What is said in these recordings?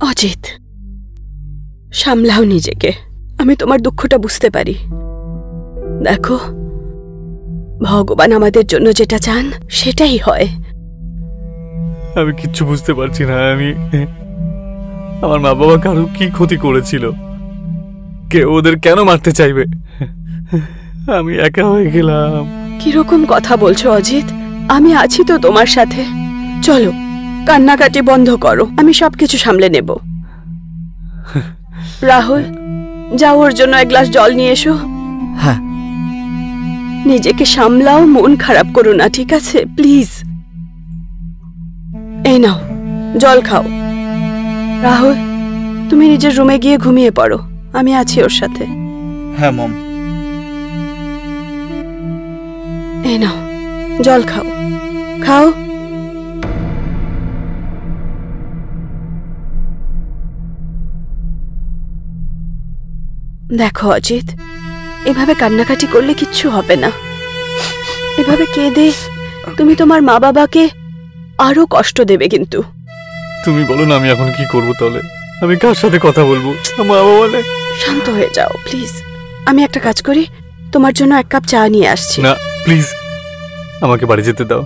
অজিত, সামলাও নিজেকে। আমি তোমার দুঃখটা বুঝতে পারি। দেখো, ভগবান আমাদের জন্য যেটা চান সেটাই হয়। আমি কিচ্ছু বুঝতে পারছি না। আমার মা বাবা কারো কি ক্ষতি করেছিল? কেউ ওদের কেন মারতে চাইবে? আমি একা হয়ে গেলাম। কিরকম কথা বলছো অজিত? আমি আছি তো তোমার সাথে। চলো, কান্নাকাটি বন্ধ করো, আমি সবকিছু সামলে নেব। রাহুল, যাও ওর জন্য এক গ্লাস জল নিয়ে এসো। হ্যাঁ। নিজেকে সামলাও, মন খারাপ করো না, ঠিক আছে? প্লিজ। এই নাও, জল খাও। রাহুল, তুমি নিজের রুমে গিয়ে ঘুমিয়ে পড়ো, আমি আছি ওর সাথে। হ্যাঁ মম। এই নাও, জল খাও, খাও। দেখো অজিত, এভাবে কান্নাকাটি করলে কিচ্ছু হবে না। এভাবে কেঁদে তুমি তোমার মা বাবাকে আরো কষ্ট দেবে কিন্তু। তুমি বলো না, আমি এখন কি করব তাহলে? আমি কার সাথে কথা বলবো? মা বাবা। শান্ত হয়ে যাও প্লিজ। আমি একটা কাজ করি, তোমার জন্য এক কাপ চা নিয়ে আসছি। না প্লিজ, আমাকে বাড়ি যেতে দাও।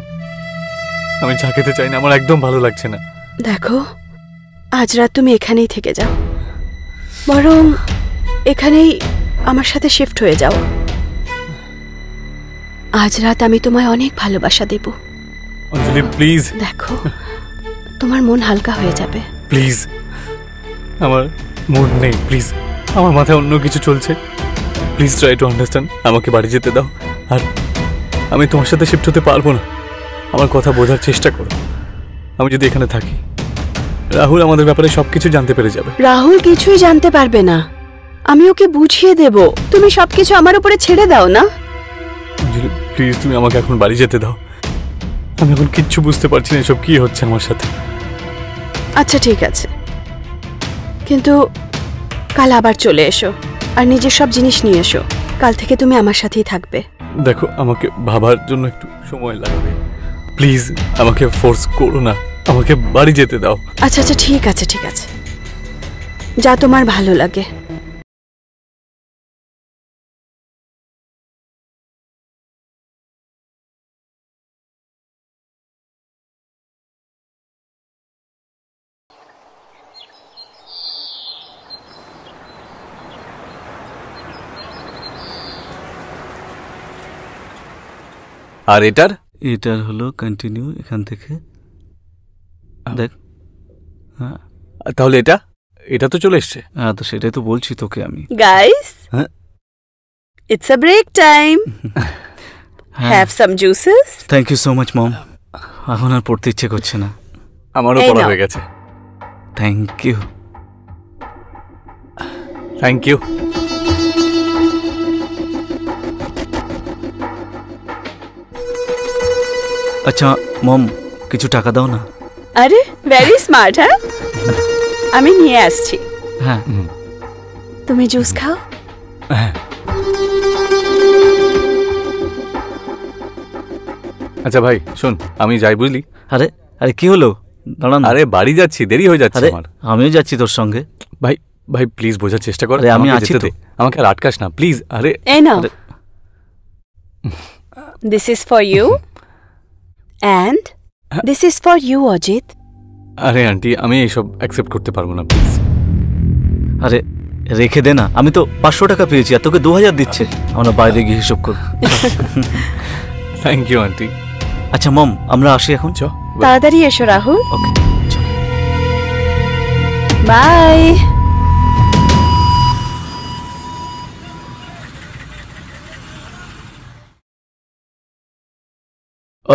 আমি চা খেতে চাই না, আমার একদম ভালো লাগছে না। দেখো, আজ রাত তুমি এখানেই থেকে যাও, বরং এখানেই আমার সাথে শিফট হয়ে যাও। আজ রাত আমি তোমায় অনেক ভালোবাসা দেব। অঞ্জলি প্লিজ। দেখো, তোমার মন হালকা হয়ে যাবে। প্লিজ, আমার মুড নেই, প্লিজ। আমার মাথায় অন্য কিছু চলছে। Please try to understand. আমাকে বাড়ি যেতে দাও। আর আমি তোমার সাথে শিফট হতে পারবো না। আমার কথা বোঝার চেষ্টা করো। আমি যদি এখানে থাকি, রাহুল আমাদের ব্যাপারে সবকিছু জানতে পেরে যাবে। রাহুল কিছুই জানতে পারবে না, আমি ওকে বুঝিয়ে দেব। তুমি সবকিছু আমার উপরে ছেড়ে দাও না। প্লিজ, তুমি আমাকে এখন বাড়ি যেতে দাও। আমি এখন কিচ্ছু বুঝতে পারছি না এসব কি হচ্ছে আমার সাথে। আচ্ছা ঠিক আছে, কিন্তু কাল আবার চলে এসো আর নিজের সব জিনিস নিয়ে এসো। কাল থেকে তুমি আমার সাথেই থাকবে। দেখো, আমাকে ভাবার জন্য একটু সময় লাগবে। প্লিজ আমাকে ফোর্স করো না, আমাকে বাড়ি যেতে দাও। আচ্ছা আচ্ছা ঠিক আছে, ঠিক আছে, যা তোমার ভালো লাগে। আর এটার হলো কন্টিনিউ এখান থেকে দেখ। হ্যাঁ, তাহলে এটা তো চলে এসছে। হ্যাঁ, তো সেটাই তো বলছি তোকে আমি। Guys, it's a break time. Have some juices. Thank you so much mom. এখন আর পড়তে ইচ্ছে করছে না। আমারও পড়া হয়ে গেছে। Thank you. Thank you. আচ্ছা মম, কিছু টাকা দাও না। আরে ভেরি স্মার্ট। হ্যাঁ, আমি নিয়ে আসছি। হ্যাঁ, তুমি জুস খাও। হ্যাঁ। আচ্ছা ভাই শোন, আমি যাই বুঝলি। আরে আরে কি হলো? দাঁড়ান। আরে বাড়ি যাচ্ছি, দেরি হয়ে যাচ্ছে আমার। আমিও যাচ্ছি তোর সঙ্গে। ভাই ভাই প্লিজ বোঝার চেষ্টা কর। আমি আছি তো। আমাকে আর আটকাস না প্লিজ। আরে এই নাও, this is for you and this is for you Ajit. আরে আন্টি, আমি এইসব অ্যাকসেপ্ট করতে পারবো না প্লিজ। আরে রেখে দে না, আমি তো 500 টাকা পেয়েছি আর তোকে 2000 দিচ্ছে। আমরা বাইরে গিয়ে হিসেব করব। Thank you aunty. আচ্ছা মম, আমরা আসি এখন। চ তাড়াতাড়ি এসো রাহুল। ওকে, চল বাই।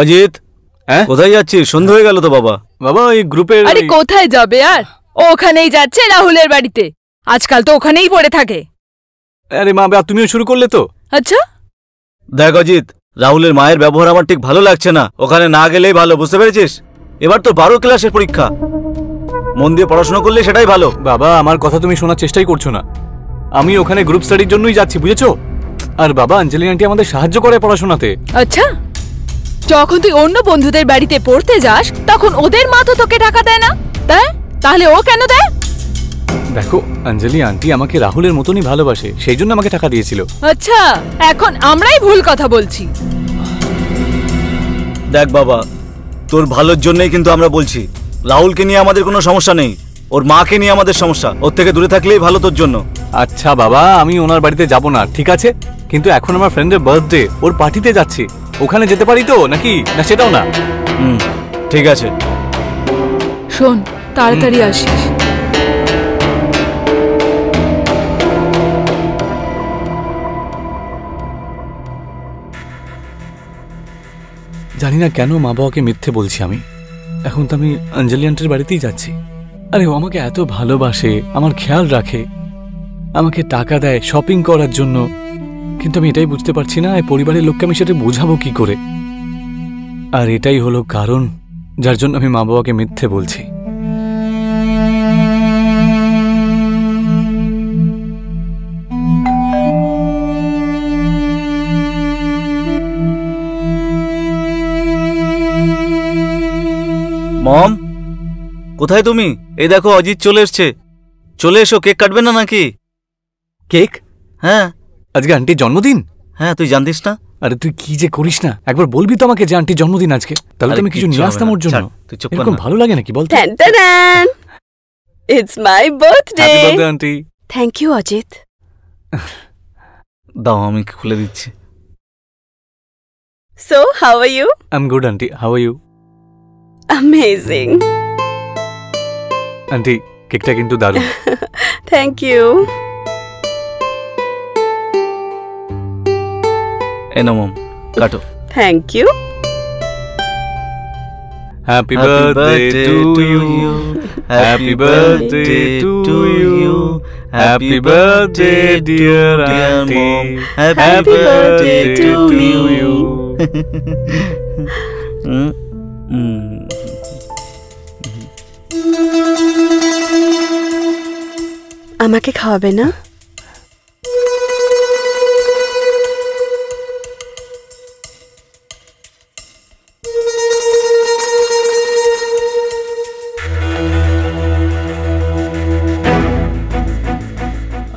অজিত, হ্যাঁ কোথায় যাচ্ছিস? সন্ধ্যা হয়ে গেল তো বাবা। বাবা এই গ্রুপের। আরে কোথায় যাবে আর, ও ওখানেই যাচ্ছে রাহুলের বাড়িতে। আজকাল তো ওখানেই পড়ে থাকে। আরে মা, তুমিও শুরু করলে তো? আচ্ছা দেখ অজিত, রাহুলের মায়ের ব্যবহার আমার ঠিক ভালো লাগছে না। ওখানে না গেলেই ভালো, বুঝতে পেরেছিস? এবার তো 12 ক্লাসের পরীক্ষা, মন দিয়ে পড়াশোনা করলে সেটাই ভালো। বাবা আমার কথা তুমি শোনার চেষ্টাই করছো না। আমি ওখানে গ্রুপ স্টাডির জন্যই যাচ্ছি, বুঝেছো? আর বাবা, অঞ্জলি আন্টি আমাদের সাহায্য করে পড়াশোনাতে। আচ্ছা, যখন তুই অন্য বন্ধুদের বাড়িতে পড়তে যাস তখন ওদের মা তো তোকে টাকা দেয় না, তাই? তাহলে ও কেন দেয়? দেখো অঞ্জলি আন্টি আমাকে রাহুলের মতনই ভালোবাসে, সেই জন্য আমাকে টাকা দিয়েছিল। আচ্ছা, এখন আমরাই ভুল কথা বলছি। দেখ বাবা, তোর ভালোর জন্যই কিন্তু আমরা বলছি। রাহুলকে নিয়ে আমাদের কোনো সমস্যা নেই, ওর মাকে নিয়ে আমাদের সমস্যা। ওর থেকে দূরে থাকলেই ভালো তোর জন্য। আচ্ছা বাবা, আমি ওনার বাড়িতে যাব না, ঠিক আছে, কিন্তু এখন আমার ফ্রেন্ডের বার্থডে, ওর পার্টিতে যাচ্ছি, ওখানে যেতে পারি তো নাকি? না সেটাও না। ঠিক আছে, শোন, তাড়াতাড়ি আসিস। জানি না কেন মা বাবাকে মিথ্যে বলছি আমি। এখন তো আমি অঞ্জলি আন্টির বাড়িতেই যাচ্ছি। আরে ও আমাকে এত ভালোবাসে, আমার খেয়াল রাখে, আমাকে টাকা দেয় শপিং করার জন্য, কিন্তু আমি এটাই বুঝতে পারছি না এই পরিবারের লোককে আমি সেটা বোঝাবো কি করে। আর এটাই হলো কারণ যার জন্য আমি মা বাবাকে মিথ্যে বলছি। মম, কোথায় তুমি? এই দেখো অজিত চলে এসছে। চলে এসো, কেক কাটবে না নাকি? কেক? হ্যাঁ, আজকে আন্টির জন্মদিন। হ্যাঁ, তুই জানতিস না? আরে তুই কি যে করিস না, একবার বলবি তো আমাকে যে আন্টির জন্মদিন আজকে, তাহলে তো আমি কিছু নিয়ে আসতাম ওর জন্য। এরকম ভালো লাগে নাকি বল? It's my birthday. Happy birthday aunty. Thank you Ajit. দাও, আমি খুলে দিচ্ছি। So how are you? I am good aunty, how are you? Amazing. Aunty কেকটা কিন্তু দারুণ। Thank you. এই নাও মম, কাটো। Thank you. Happy birthday to you, happy birthday to you, happy birthday dear aunty, happy birthday to you. আমাকে খাওয়াবে না?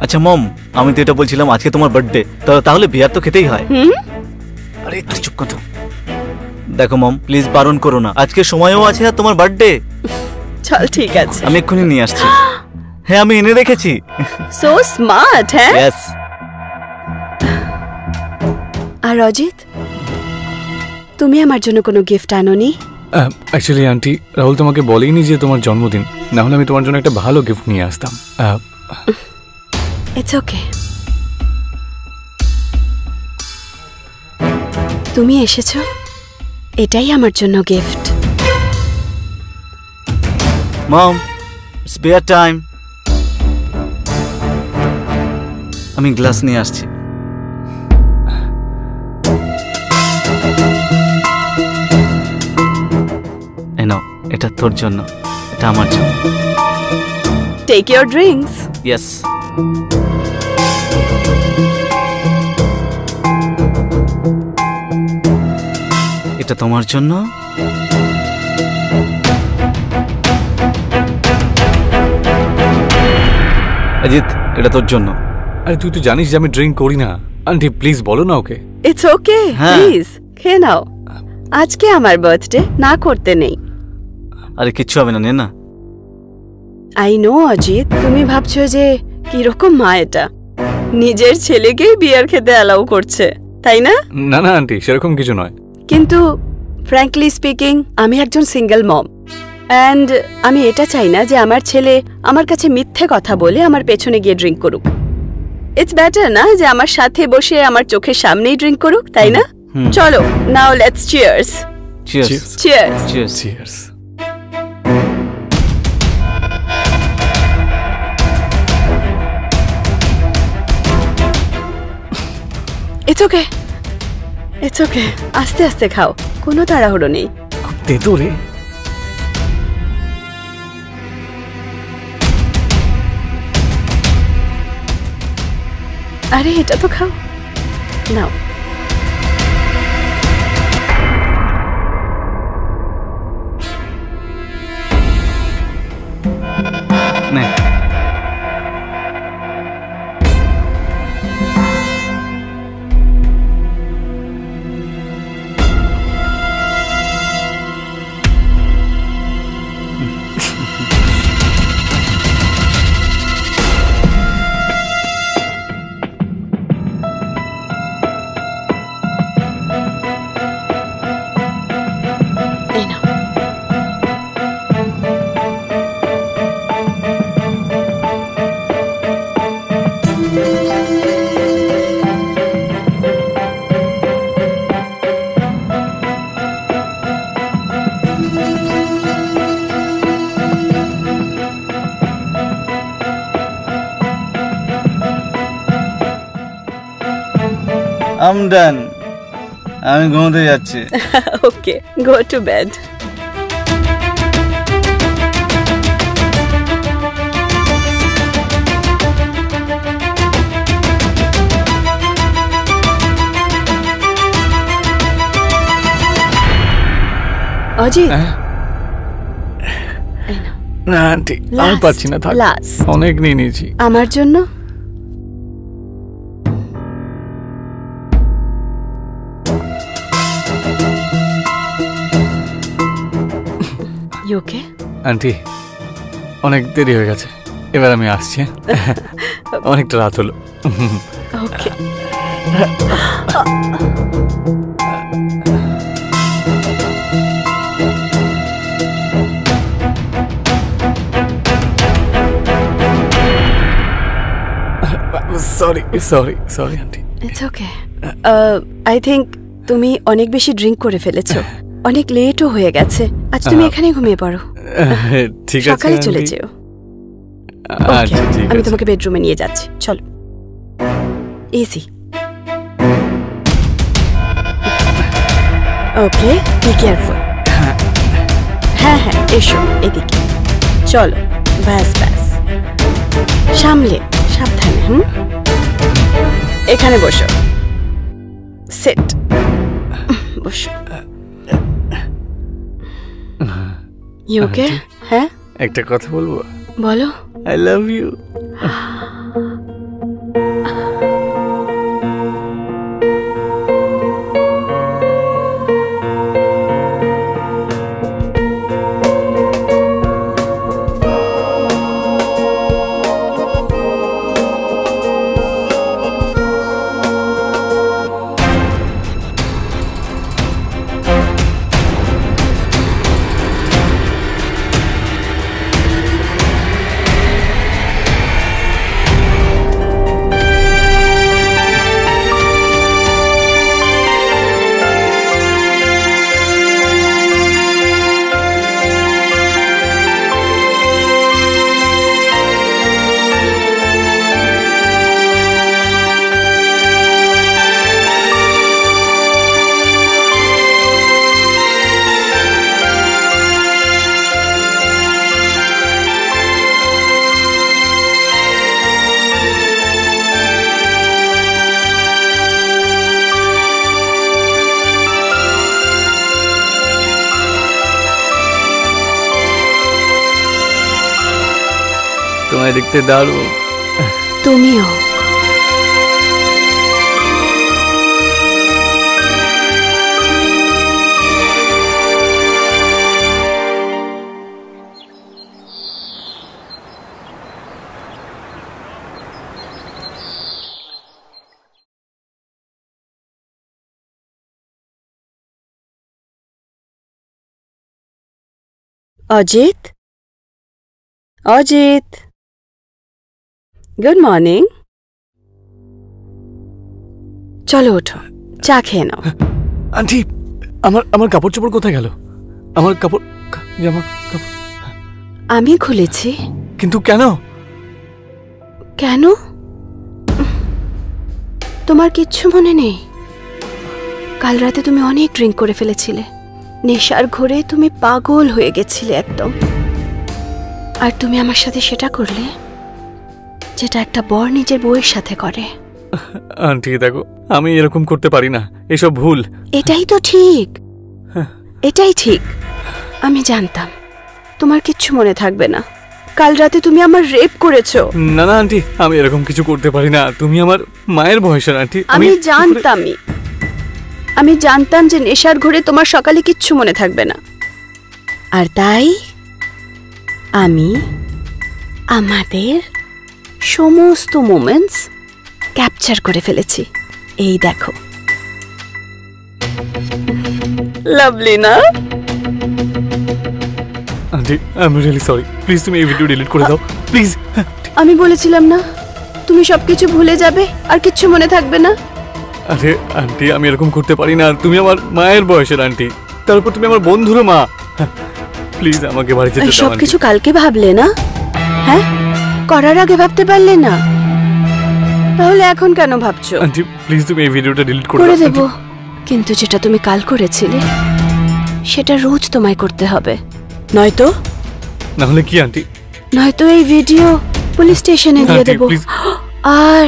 আচ্ছা মম, আমি তো এটা বলছিলাম আজকে তোমার বার্থডে, তাহলে বিয়ার তো খেতেই হয়। আরে চুপ কর। দেখো মম, প্লিজ বারণ করো না, আজকে সময়ও আছে আর তোমার বার্থডে। চল ঠিক আছে, আমি এক্ষুনি নিয়ে আসছি। হ্যাঁ, আমি এনে রেখেছি। So smart. হ্যাঁ, ইয়েস। আর অজিত, তুমি আমার জন্য কোনো গিফট আনোনি? অ্যাকচুয়ালি আন্টি, রাহুল তোমাকে বলেইনি যে তোমার জন্মদিন, না হলে আমি তোমার জন্য একটা ভালো গিফট নিয়ে আসতাম। It's okay. তুমি এসেছো, এটাই আমার জন্য গিফট। মম, স্পেয়ার টাইম। আমি গ্লাস নিয়ে আসছি। এই নাও, এটা তোর জন্য, এটা আমার জন্য। Take your drinks. ইয়েস। এটা তোমার জন্য। অজিত, এটা তোর জন্য। আরে তুই তো জানিস যে আমি ড্রিঙ্ক করি না। আন্টি প্লিজ বলো না ওকে। ইটস ওকে, হ্যাঁ। প্লিজ খেয়ে নাও। আজকে আমার বার্থডে, না করতে নেই। আরে কিচ্ছু হবে না, নে না। আই নো অজিত, তুমি ভাবছো যে কিরকম মা এটা, নিজের ছেলেকেই বিয়ার খেতে অ্যালাউ করছে, তাই না? না না আন্টি, সেরকম কিছু নয়। কিন্তু ফ্র্যাঙ্কলি স্পিকিং, আমি একজন সিঙ্গেল মম, অ্যান্ড আমি এটা চাই না যে আমার ছেলে আমার কাছে মিথ্যে কথা বলে আমার পেছনে গিয়ে ড্রিঙ্ক করুক। ইটস বেটার না যে আমার সাথে বসে আমার চোখের সামনেই ড্রিঙ্ক করুক, তাই না? চলো, now let's cheers. Cheers. Cheers. Cheers. Cheers. It's okay, it's okay, আস্তে আস্তে খাও, কোনো তাড়াহুড়ো নেই। খুব তেতো রে। আরে এটা তো খাও, নাও। নে। আম ডান, আমি ঘুমোতে যাচ্ছি। ওকে, গো টু বেড। অজিত, না আন্টি, আমি পাচ্ছি না, থাক, অনেক নিয়ে নিয়েছি। আমার জন্য ওকে আন্টি, অনেক দেরি হয়ে গেছে, এবার আমি আসছি। অনেকটা রাত হলো। Okay. Sorry sorry sorry aunty. It's okay. I think তুমি অনেক বেশি ড্রিঙ্ক করে ফেলেছো, অনেক লেটও হয়ে গেছে। আজ তুমি এখানে ঘুমিয়ে পড়ো, ঠিক আছে, সকালে চলে যেও। আচ্ছা ঠিক আমি আছে। তোমাকে বেডরুমে নিয়ে যাচ্ছি, চলো। এসি। Okay, be careful. হ্যাঁ হ্যাঁ, এসো এদিকে, চলো। ব্যাস ব্যাস, সামলে, সাবধানে। এখানে বসো, সেট, বসো। You okay? হ্যাঁ, একটা কথা বলবো? বলো। I love you. তোমায় দেখতে দারুণ। তুমিও। Ajit, Ajit, good morning. চলো ওঠো, চা খেয়ে নাও। আন্টি, আমার কাপড় চোপড় কোথায় গেল? আমার কাপড়, জামা কাপড় আমি খুলেছি। কিন্তু কেন? কেন? তোমার কিচ্ছু মনে নেই? কাল রাতে তুমি অনেক ড্রিঙ্ক করে ফেলেছিলে, নেশার ঘোরে তুমি পাগল হয়ে গেছিলে একদম। আর তুমি আমার সাথে সেটা করলে যেটা একটা বর নিজের বউয়ের সাথে করে। আন্টি দেখো, আমি এরকম করতে পারি না, এসব ভুল। এটাই তো ঠিক, এটাই ঠিক। আমি জানতাম তোমার কিচ্ছু মনে থাকবে না। কাল রাতে তুমি আমার রেপ করেছো। না না আন্টি, আমি এরকম কিছু করতে পারি না। তুমি আমার মায়ের বয়সের আন্টি। আমি জানতামই, আমি জানতাম যে নেশার ঘোরে তোমার সকালে কিচ্ছু মনে থাকবে না। আর তাই আমি আমাদের সমস্ত মোমেন্টস ক্যাপচার করে ফেলেছি। এই দেখো, লাভলি না? Aunty, I am really sorry, please তুমি এই ভিডিও ডিলিট করে দাও প্লিজ। আমি বলেছিলাম না তুমি সবকিছু ভুলে যাবে আর কিচ্ছু মনে থাকবে না। আরে আন্টি, আমি এরকম করতে পারি না। তুমি আমার মায়ের বয়সের আন্টি, তারপর তুমি আমার বন্ধুরও মা। প্লিজ আমাকে বাড়ি যেতে দাও। সবকিছু কালকে ভাবলে না? হ্যাঁ, করার আগে ভাবতে পারলে না? তাহলে এখন কেন ভাবছো? আন্টি প্লিজ তুমি এই ভিডিওটা ডিলিট করে করে দাও দেব, কিন্তু যেটা তুমি কাল করেছিলে সেটা রোজ তোমায় করতে হবে, নয়তো না হলে কি আন্টি? নয়তো এই ভিডিও পুলিশ স্টেশনে দিয়ে আন্টি দেব প্লিজ, আর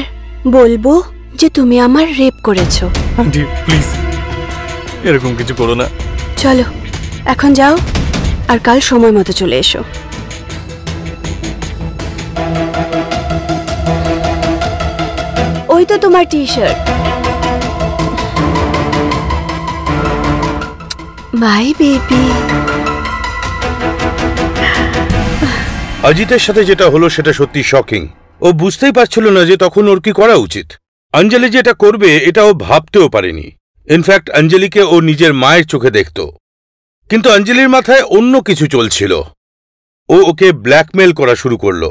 বলবো যে তুমি আমার রেপ করেছো। আন্টি প্লিজ এরকম কিছু করো না। চলো এখন যাও আর কাল সময় মতো চলে এসো। ওই তো তোমার টি শার্ট। Bye baby. অজিতের সাথে যেটা হলো সেটা সত্যি শকিং। ও বুঝতেই পারছিল না যে তখন ওর কি করা উচিত। অঞ্জলি যেটা করবে এটা ও ভাবতেও পারেনি। ইনফ্যাক্ট অঞ্জলিকে ও নিজের মায়ের চোখে দেখত, কিন্তু অঞ্জলির মাথায় অন্য কিছু চলছিল। ও ওকে ব্ল্যাকমেল করা শুরু করল।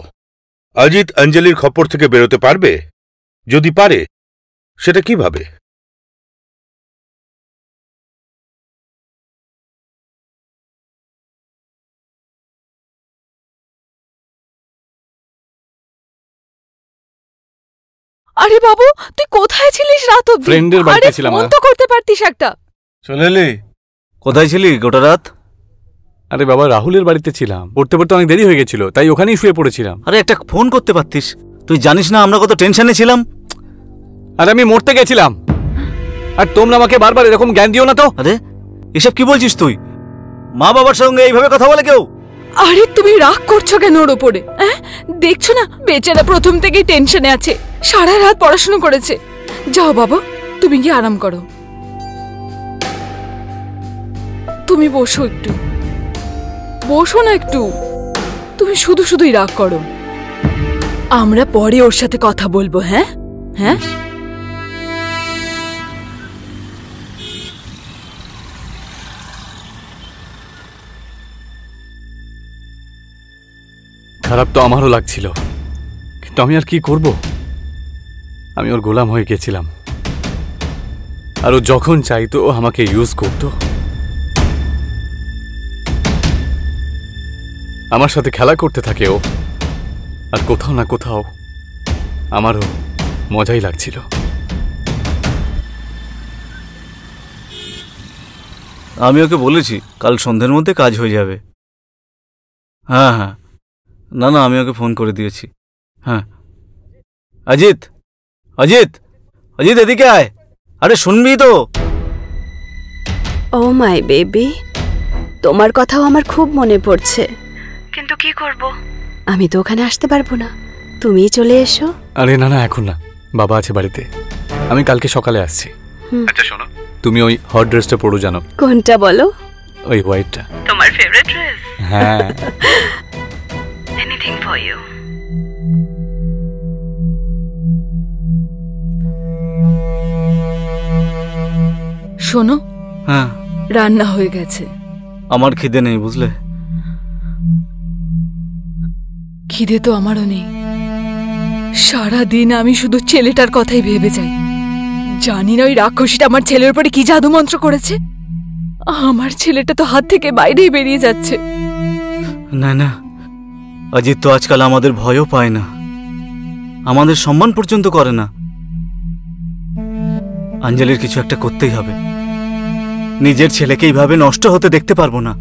অজিত অঞ্জলির খপ্পর থেকে বেরোতে পারবে? যদি পারে, সেটা কিভাবে? আরে বাবু, তুই কোথায় ছিলিস রাত অবধি? ফ্রেন্ডের বাড়িতে ছিলাম। ফোন তো করতে পারতিস একটা। চলে এলি? কোথায় ছিলি গোটা রাত? আরে বাবা, রাহুলের বাড়িতে ছিলাম, পড়তে পড়তে অনেক দেরি হয়ে গেছিল, তাই ওখানেই শুয়ে পড়েছিলাম। আরে একটা ফোন করতে পারতিস। তুই জানিস না আমরা কত টেনশনে ছিলাম। আরে আমি মরতে গেছিলাম, আর তোমরা আমাকে বারবার এরকম জ্ঞান দিও না তো। আরে এসব কি বলছিস তুই? মা বাবার সঙ্গে এইভাবে কথা বলে কেউ? আরে তুমি রাগ করছো কেন ওর ওপরে? দেখছো না বেচারা প্রথম থেকেই টেনশনে আছে, সারা রাত পড়াশোনা করেছে। যাও বাবা, তুমি গিয়ে আরাম করো। তুমি বসো একটু, বসো না একটু। তুমি শুধু শুধুই রাগ করো। আমরা পরে ওর সাথে কথা বলবো। হ্যাঁ হ্যাঁ, খারাপ তো আমারও লাগছিল, কিন্তু আমি আর কি করব? আমি ওর গোলাম হয়ে গেছিলাম, আর ও যখন চাইতো ও আমাকে ইউজ করত। আমার সাথে খেলা করতে থাকে ও, আর কোথাও না কোথাও আমারও মজাই লাগছিল। আমি ওকে বলেছি কাল সন্ধ্যের মধ্যে কাজ হয়ে যাবে। হ্যাঁ হ্যাঁ, না না আমি ওকে ফোন করে দিয়েছি। হ্যাঁ অজিত, অজিত, অজিত এদিকে আয়। আরে শুনবি তো? ও মাই বেবি, তোমার কথাও আমার খুব মনে পড়ছে, কিন্তু কি করব, আমি তো ওখানে আসতে পারবো না, তুমিই চলে এসো। আরে না না, এখন না, বাবা আছে বাড়িতে, আমি কালকে সকালে আসছি। আচ্ছা শোনো, তুমি ওই হট ড্রেসটা পরো, জানো? কোনটা বলো? ওই হোয়াইটটা। তোমার ফেভারিট ড্রেস? হ্যাঁ। Anything for you. শোনো, হ্যাঁ রান্না হয়ে গেছে। আমার খিদে নেই বুঝলে। খিদে তো আমারও নেই। সারাদিন আমি শুধু ছেলেটার কথাই ভেবে যাই। জানি না ওই রাক্ষসীটা আমার ছেলের উপরে কি জাদু মন্ত্র করেছে। আমার ছেলেটা তো হাত থেকে বাইরেই বেরিয়ে যাচ্ছে। না না, অজিত তো আজকাল আমাদের ভয়ও পায় না, আমাদের সম্মান পর্যন্ত করে না। অঞ্জলির কিছু একটা করতেই হবে। নিজের ছেলেকে এইভাবে নষ্ট হতে দেখতে পারবো না।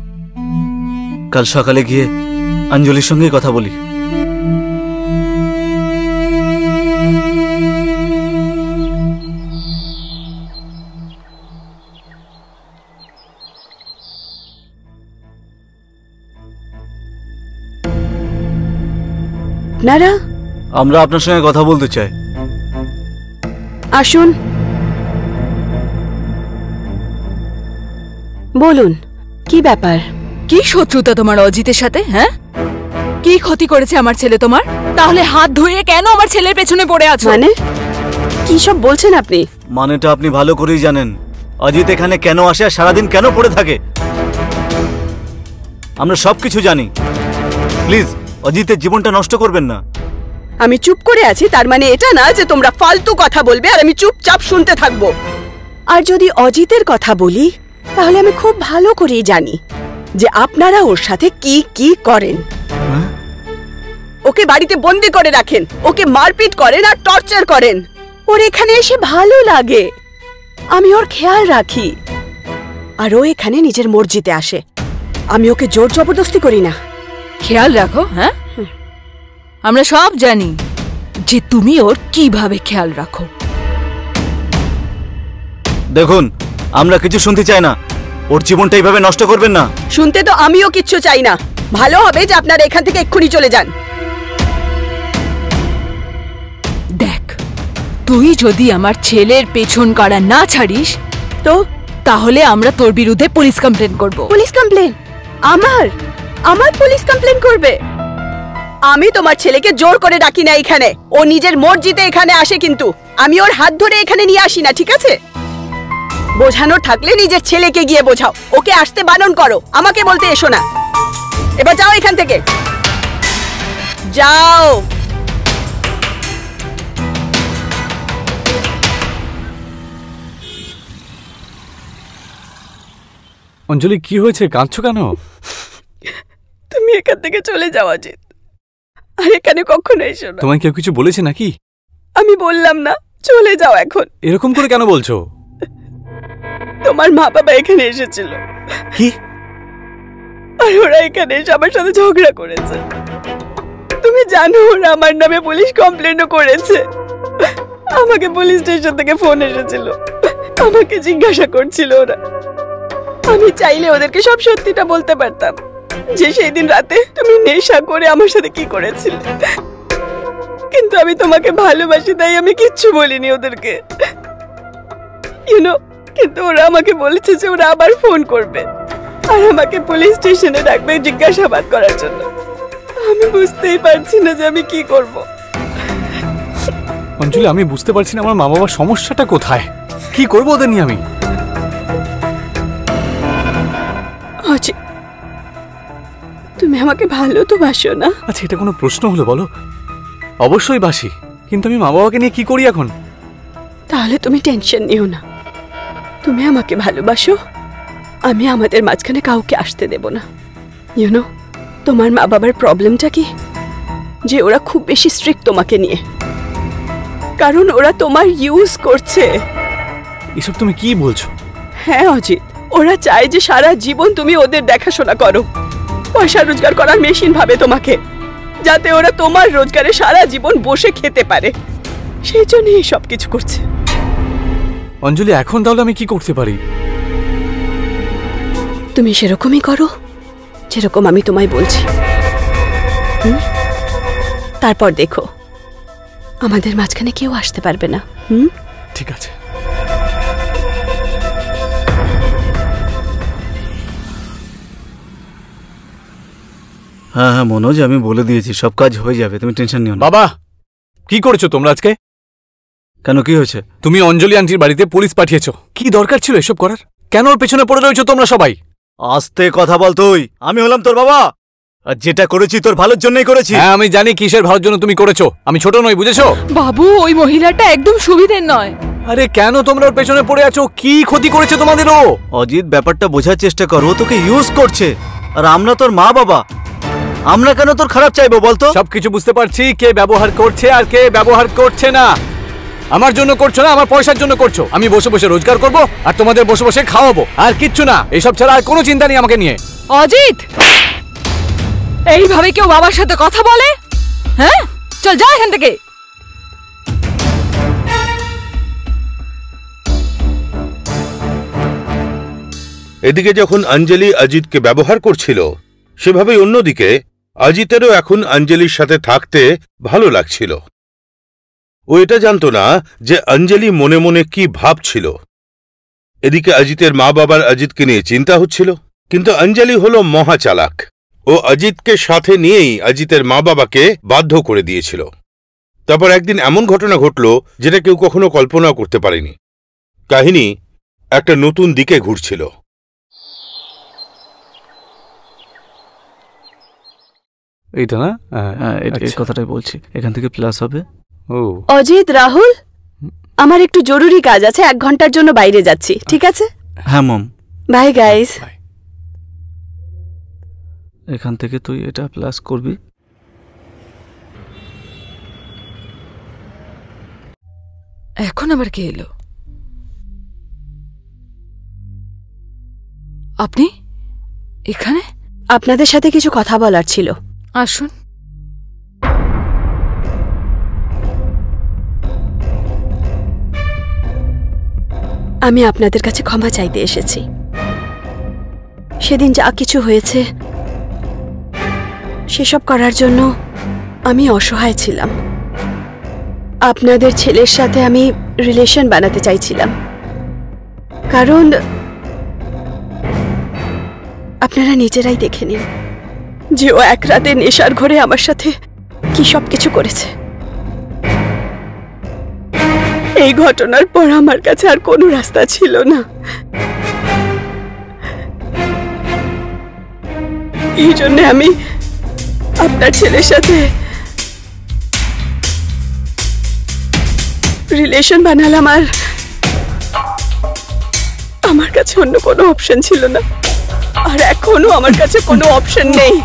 কাল সকালে গিয়ে অঞ্জলির সঙ্গে কথা বলি। নারা, আমরা আপনার সঙ্গে কথা বলতে চাই। আসুন, বলুন কি ব্যাপার? কি শত্রুতা তোমার অজিতের সাথে? হ্যাঁ, কি ক্ষতি করেছে আমার ছেলে তোমার? তাহলে হাত ধুয়ে কেন আমার ছেলের পেছনে পড়ে আছো? মানে কি সব বলছেন আপনি? মানেটা আপনি ভালো করেই জানেন। অজিত এখানে কেন আসে আর সারাদিন কেন পড়ে থাকে, আমরা সবকিছু জানি। প্লিজ অজিতের জীবনটা নষ্ট করবেন না। আমি চুপ করে আছি তার মানে এটা না যে তোমরা ফালতু কথা বলবে আর আমি চুপচাপ শুনতে থাকবো। আর যদি অজিতের কথা বলি তাহলে আমি খুব ভালো করেই জানি যে আপনারা ওর সাথে কি কি করেন। ওকে বাড়িতে বন্দি করে রাখেন, ওকে মারপিট করেন আর টর্চার করেন। ওর এখানে এসে ভালো লাগে, আমি ওর খেয়াল রাখি, আর ও এখানে নিজের মর্জিতে আসে। আমি ওকে জোর জবরদস্তি করি না। খেয়াল রাখো। হ্যাঁ, আমরা সব জানি যে তুমি ওর কিভাবে খেয়াল রাখো। দেখুন, আমরা কিছু শুনতে চাই না, ওর জীবনটা এইভাবে নষ্ট করবেন না। শুনতে তো আমিও কিচ্ছু চাই না। ভালো হবে যে আপনারা এখান থেকে এক্ষুনি চলে যান। দেখ, তুই যদি আমার ছেলের পেছন কাটা না ছাড়িস তো তাহলে আমরা তোর বিরুদ্ধে পুলিশ কমপ্লেন করব। Police complain? আমার পুলিশ কমপ্লেন করবে? আমি তোমার ছেলেকে জোর করে ডাকি না এখানে, ও নিজের মর্জিতে এখানে আসে, কিন্তু আমি ওর হাত ধরে এখানে নিয়ে আসি না, ঠিক আছে? বোঝানোর থাকলে নিজের ছেলেকে গিয়ে বোঝাও, ওকে আসতে বারণ করো, আমাকে বলতে এসো না। এবার যাও এখান থেকে, যাও। অঞ্জলি, কি হয়েছে? কাঁদছো কেন? তুমি এখান থেকে চলে যাও অজিত, আর এখানে কখনো এসো না। তোমায় কেউ কিছু বলেছে নাকি? আমি বললাম না, চলে যাও এখন। এরকম করে কেন বলছো? তোমার মা বাবা এখানে এসেছিল। কি? আর ওরা এখানে এসে আমার সাথে ঝগড়া করেছে। তুমি জানো ওরা আমার নামে পুলিশ কমপ্লেনও করেছে। আমাকে পুলিশ স্টেশন থেকে ফোন এসেছিল, আমাকে জিজ্ঞাসা করছিল ওরা। আমি চাইলে ওদেরকে সব সত্যিটা বলতে পারতাম, যে সেই দিন রাতে তুমি নেশা করে আমার সাথে কি করেছিলে, কিন্তু আমি তোমাকে ভালোবাসি তাই আমি কিচ্ছু বলিনি ওদেরকে, কিন্তু ওরা আমাকে বলেছে যে ওরা আবার ফোন করবে আর আমাকে পুলিশ স্টেশনে রাখবে জিজ্ঞাসাবাদ করার জন্য। আমি বুঝতেই পারছি না যে আমি কি করব। অঞ্জলি, আমি বুঝতে পারছি না আমার মা বাবার সমস্যাটা কোথায়, কি করবো ওদের নিয়ে আমি? অজিত, তুমি আমাকে ভালো তো বাসো না? আচ্ছা, এটা কোনো প্রশ্ন হলো বলো? অবশ্যই বাসি, কিন্তু আমি মা বাবাকে নিয়ে কি করি এখন? তাহলে তুমি টেনশন নিও না, তুমি আমাকে ভালোবাসো, আমি আমাদের মাঝখানে কাউকে আসতে দেব না। তোমার মা বাবার প্রবলেমটা কি, যে ওরা খুব বেশি স্ট্রিক্ট তোমাকে নিয়ে, কারণ ওরা তোমার ইউজ করছে। এসব তুমি কি বলছো? হ্যাঁ অজিত, ওরা চায় যে সারা জীবন তুমি ওদের দেখাশোনা করো, পয়সা রোজগার করার মেশিন ভাবে তোমাকে, যাতে ওরা তোমার রোজগারে সারা জীবন বসে খেতে পারে। সেই জন্যই এই সব কিছু করছে। অঞ্জলি, এখন তাহলে আমি কি করতে পারি? তুমি সেরকমই করো যেরকম আমি তোমায় বলছি। তারপর দেখো, আমাদের মাঝখানে কেউ আসতে পারবে না। ঠিক আছে। হ্যাঁ হ্যাঁ মনোজ, আমি বলে দিয়েছি, সব কাজ হয়ে যাবে, তুমি টেনশন নিও না। বাবা, কি করেছো তোমরা আজকে? কেন, কি হয়েছে? তুমি অঞ্জলি আন্টির বাড়িতে পুলিশ পাঠিয়েছো, কি দরকার ছিল এসব করার? কেন ওর পেছনে পড়ে রয়েছো তোমরা সবাই? আস্তে কথা বল তুই, আমি হলাম তোর বাবা, আর যেটা করেছি তোর ভালোর জন্যই করেছি। হ্যাঁ, আমি জানি কিসের ভালোর জন্য তুমি করেছো, আমি ছোট নই, বুঝেছো? বাবু, ওই মহিলাটা একদম সুবিধের নয়। আরে কেন তোমরা ওর পেছনে পড়ে আছো? কি ক্ষতি করেছে তোমাদের ও? অজিত, ব্যাপারটা বোঝার চেষ্টা কর, ও তোকে ইউজ করছে, আর আমরা তোর মা বাবা, আমরা কেন তোর খারাপ চাইবো বলতো? সবকিছু বুঝতে পারছি, কে ব্যবহার করছে আর কে ব্যবহার করছে না। আমার জন্য করছো না, আমার পয়সার জন্য করছো। আমি বসে বসে রোজগার করবো আর তোমাদের বসে বসে খাওয়াবো, আর কিচ্ছু না। এসব ছাড়া আর কোনো চিন্তা নেই আমাকে নিয়ে। অজিত, এইভাবে কেউ বাবার সাথে কথা বলে? হ্যাঁ, চল যা এখান থেকে। এদিকে যখন অঞ্জলি অজিতকে ব্যবহার করছিল, সেভাবেই অন্যদিকে অজিতেরও এখন অঞ্জলির সাথে থাকতে ভালো লাগছিল। ও এটা জানত না যে অঞ্জলি মনে মনে কি ভাবছিল। এদিকে অজিতের মা বাবার অজিতকে নিয়ে চিন্তা হচ্ছিল, কিন্তু অঞ্জলি হল মহাচালাক। ও অজিতকে সাথে নিয়েই অজিতের মা বাবাকে বাধ্য করে দিয়েছিল। তারপর একদিন এমন ঘটনা ঘটল যেটা কেউ কখনো কল্পনাও করতে পারেনি। কাহিনী একটা নতুন দিকে ঘুরছিল। এইটা না? হ্যাঁ, এই কথাটাই বলছি, এখান থেকে প্লাস হবে। ও অজিত, রাহুল, আমার একটু জরুরি কাজ আছে, 1 ঘন্টার জন্য বাইরে যাচ্ছি, ঠিক আছে? হ্যাঁ মম। Bye guys. এখান থেকে তুই এটা প্লাস করবি। এখন আবার কে এলো? আপনি এখানে? আপনাদের সাথে কিছু কথা বলার ছিল। আসুন। আমি আপনাদের কাছে ক্ষমা চাইতে এসেছি। সেদিন যা কিছু হয়েছে সেসব করার জন্য আমি অসহায় ছিলাম। আপনাদের ছেলের সাথে আমি রিলেশন বানাতে চাইছিলাম, কারণ আপনারা নিজেরাই দেখে নিন যে ও এক রাতে নেশার ঘরে আমার সাথে কি সব কিছু করেছে। এই ঘটনার পর আমার কাছে আর কোনো রাস্তা ছিল না। এই জন্য আমি আপনার ছেলের সাথে রিলেশন বানালাম, আর আমার কাছে অন্য কোনো অপশন ছিল না, আর এখনো আমার কাছে কোনো অপশন নেই।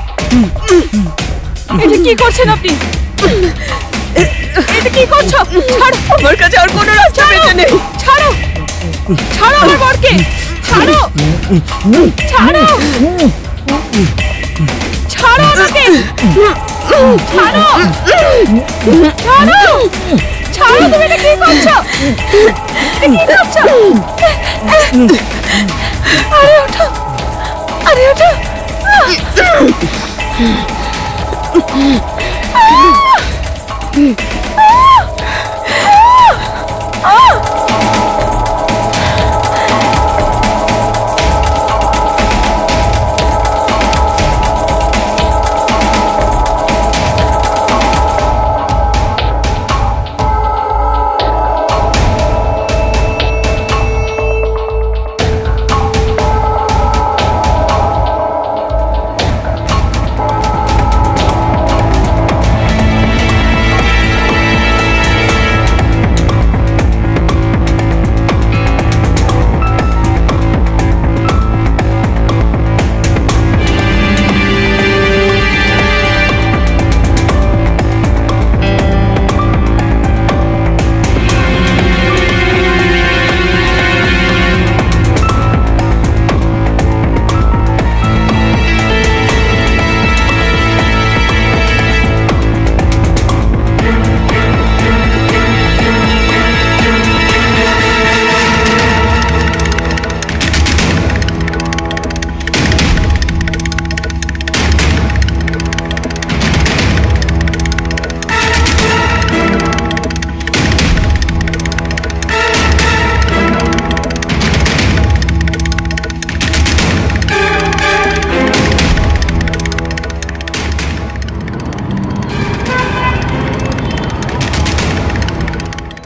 এটা কি করছেন আপনি? এটা কি করছো? ছাড়ো, আমার কাছে আর কোনো রাস্তা বেঁচে নেই। ছাড়ো, ছাড়ো আমার বরকে, ছাড়ো, ছাড়ো, ছাড়ো আমাকে, ছাড়ো, ছাড়ো, ছাড়ো। তুমি এটা কি করছো? এটা কি করছো? আরে ওঠো, আরে ওঠো।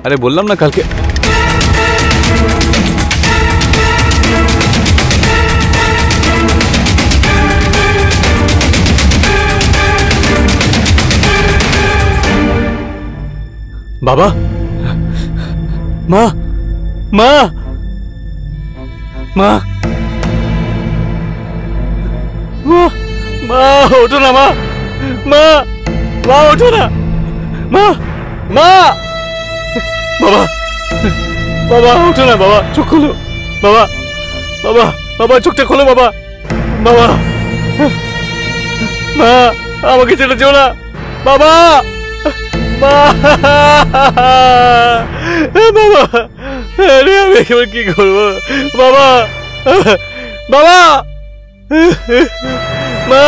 আরে বললাম না কালকে। বাবা, মা, মা, মা, মা, মা, ওঠো না মা, মা, মা, ওঠো না মা, মা, বাবা, বাবা, ওঠো না বাবা, চোখ খোলো বাবা, বাবা, বাবা, চোখটা খোলো বাবা, বাবা, মা, আমাকে ছেড়ে যেও না বাবা, মা, বাবা, আরে আমি এবার কি করবো বাবা, বাবা, মা,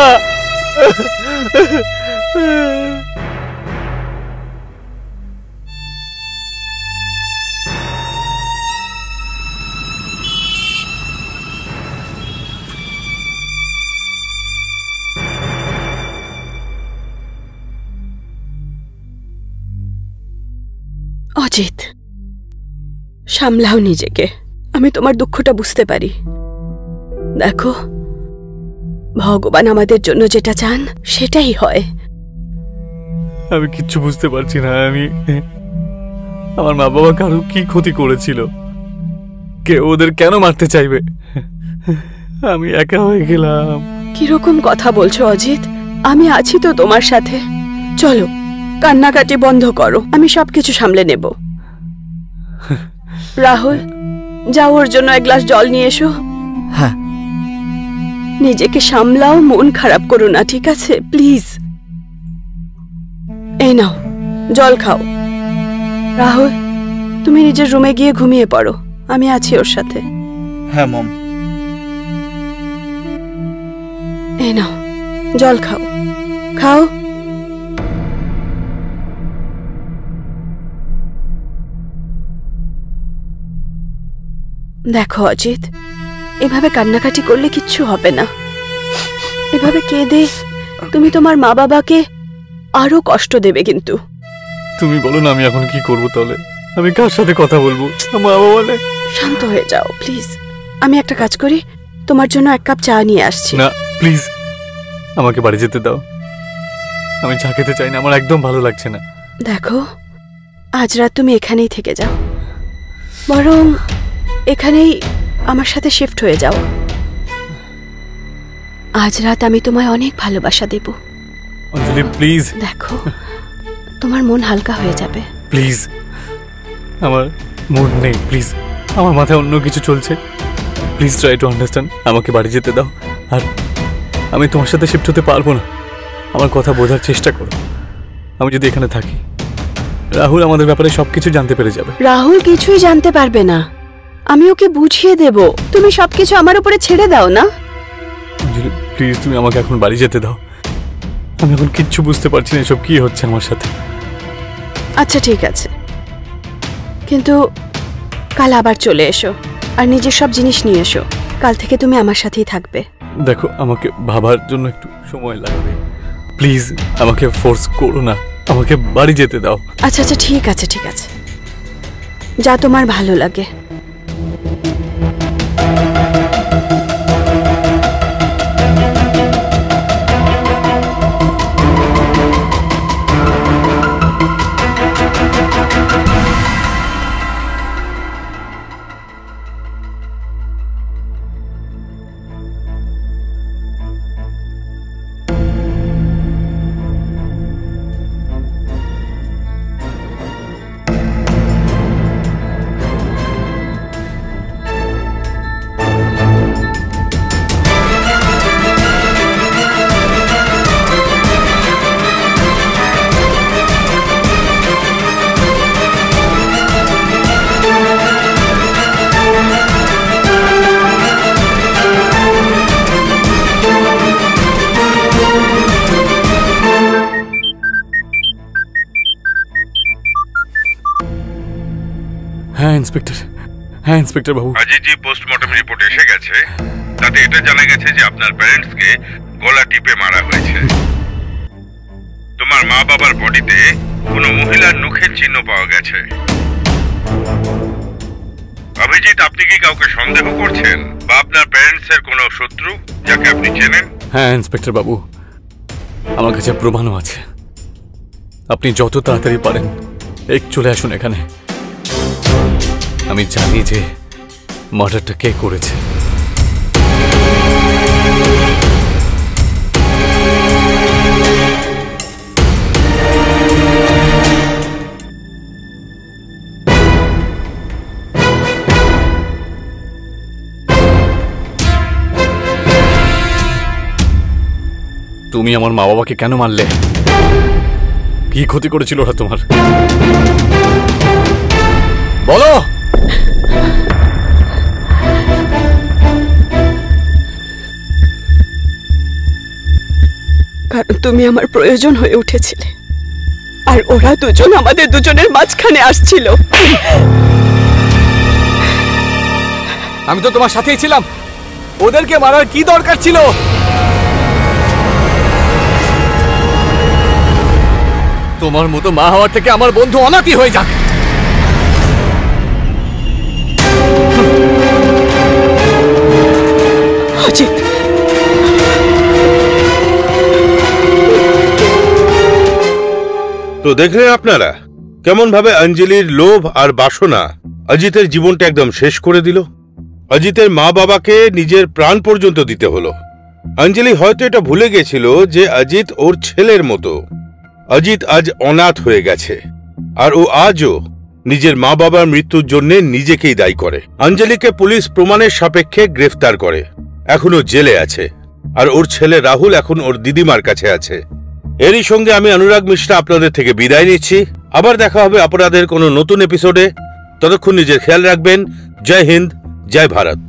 অজিত, সামলাও নিজেকে। আমি তোমার দুঃখটা বুঝতে পারি। দেখো, ভগবান আমাদের জন্য যেটা চান সেটাই হয়। আমি কিচ্ছু বুঝতে পারছি না। আমার মা বাবা কারো কি ক্ষতি করেছিল? কে ওদের কেন মারতে চাইবে? আমি একা হয়ে গেলাম। কিরকম কথা বলছো অজিত? আমি আছি তো তোমার সাথে। চলো, কান্নাকাটি বন্ধ করো, আমি সবকিছু সামলে নেব। রাহুল, যাও ওর জন্য এক গ্লাস জল নিয়ে এসো। হ্যাঁ। নিজেকে সামলাও, মন খারাপ করো না, ঠিক আছে? প্লিজ। এই নাও জল খাও। রাহুল, তুমি নিজের রুমে গিয়ে ঘুমিয়ে পড়ো, আমি আছি ওর সাথে। হ্যাঁ মম। এই নাও জল খাও, খাও। দেখো অজিত, এভাবে কান্নাকাটি করলে কিচ্ছু হবে না। এভাবে কেঁদে তুমি তোমার মা বাবাকে আরো কষ্ট দেবে। কিন্তু তুমি বলো না আমি এখন কি করব তাহলে? আমি কার সাথে কথা বলবো? মা বাবা নেই। শান্ত হয়ে যাও প্লিজ। আমি একটা কাজ করি, তোমার জন্য এক কাপ চা নিয়ে আসছি। না প্লিজ, আমাকে বাড়ি যেতে দাও। আমি চা খেতে চাই না, আমার একদম ভালো লাগছে না। দেখো, আজ রাত তুমি এখানেই থেকে যাও, বরং এখানেই আমার সাথে শিফট হয়ে যাও। আজ রাত আমি তোমায় অনেক ভালোবাসা দেব। অঞ্জলি প্লিজ। দেখো, তোমার মন হালকা হয়ে যাবে। প্লিজ, আমার মুড নেই, প্লিজ। আমার মাথায় অন্য কিছু চলছে। Please try to understand. আমাকে বাড়ি যেতে দাও। আর আমি তোমার সাথে শিফট হতে পারবো না। আমার কথা বোঝার চেষ্টা করো। আমি যদি এখানে থাকি, রাহুল আমাদের ব্যাপারে সবকিছু জানতে পেরে যাবে। রাহুল কিছুই জানতে পারবে না, আমি ওকে বুঝিয়ে দেব। তুমি সবকিছু আমার উপরে ছেড়ে দাও না। অঞ্জলি প্লিজ, তুমি আমাকে এখন বাড়ি যেতে দাও। আমি এখন কিচ্ছু বুঝতে পারছি না এসব কি হচ্ছে আমার সাথে। আচ্ছা ঠিক আছে, কিন্তু কাল আবার চলে এসো আর নিজের সব জিনিস নিয়ে এসো। কাল থেকে তুমি আমার সাথেই থাকবে। দেখো, আমাকে ভাবার জন্য একটু সময় লাগবে। প্লিজ আমাকে ফোর্স করো না, আমাকে বাড়ি যেতে দাও। আচ্ছা আচ্ছা ঠিক আছে, ঠিক আছে, যা তোমার ভালো লাগে। হ্যাঁ ইন্সপেক্টর, হ্যাঁ ইন্সপেক্টর বাবু। অজিতজি, পোস্টমর্টম রিপোর্ট এসে গেছে। তাতে এটা জানা গেছে যে আপনার প্যারেন্টসকে গলা টিপে মারা হয়েছে। তোমার মা বাবার বডিতে কোনো মহিলার নখের চিহ্ন পাওয়া গেছে। অভিজিৎ, আপনি কি কাউকে সন্দেহ করছেন বা আপনার প্যারেন্টসের কোনো শত্রু যাকে আপনি চেনেন? হ্যাঁ ইন্সপেক্টর বাবু, আমার কাছে প্রমাণও আছে। আপনি যত তাড়াতাড়ি পারেন চলে আসুন এখানে। আমি জানি যে মার্ডারটা কে করেছে। তুমি আমার মা বাবাকে কেন মারলে? কি ক্ষতি করেছিল ওরা তোমার? বলো। কারণ তুমি আমার প্রয়োজন হয়ে উঠেছিলে, আর ওরা দুজন আমাদের দুজনের মাঝখানে আসছিল। আমি তো তোমার সাথেই ছিলাম, ওদেরকে মারার কি দরকার ছিল? তোমার মতো মা হওয়ার থেকে আমার বন্ধু অনাথি হয়ে যাক। অজিত, তো দেখলেন আপনারা কেমন ভাবে অঞ্জলির লোভ আর বাসনা অজিতের জীবনটা একদম শেষ করে দিল। অজিতের মা বাবাকে নিজের প্রাণ পর্যন্ত দিতে হলো। অঞ্জলি হয়তো এটা ভুলে গেছিল যে অজিত ওর ছেলের মতো। অজিত আজ অনাথ হয়ে গেছে, আর ও আজও নিজের মা বাবার মৃত্যুর জন্য নিজেকেই দায়ী করে। অঞ্জলিকে পুলিশ প্রমাণের সাপেক্ষে গ্রেফতার করে, এখনো জেলে আছে, আর ওর ছেলে রাহুল এখন ওর দিদিমার কাছে আছে। এরই সঙ্গে আমি অনুরাগ মিশ্রা আপনাদের থেকে বিদায় নিচ্ছি। আবার দেখা হবে অপরাধের কোনো নতুন এপিসোডে। ততক্ষণ নিজের খেয়াল রাখবেন। জয় হিন্দ, জয় ভারত।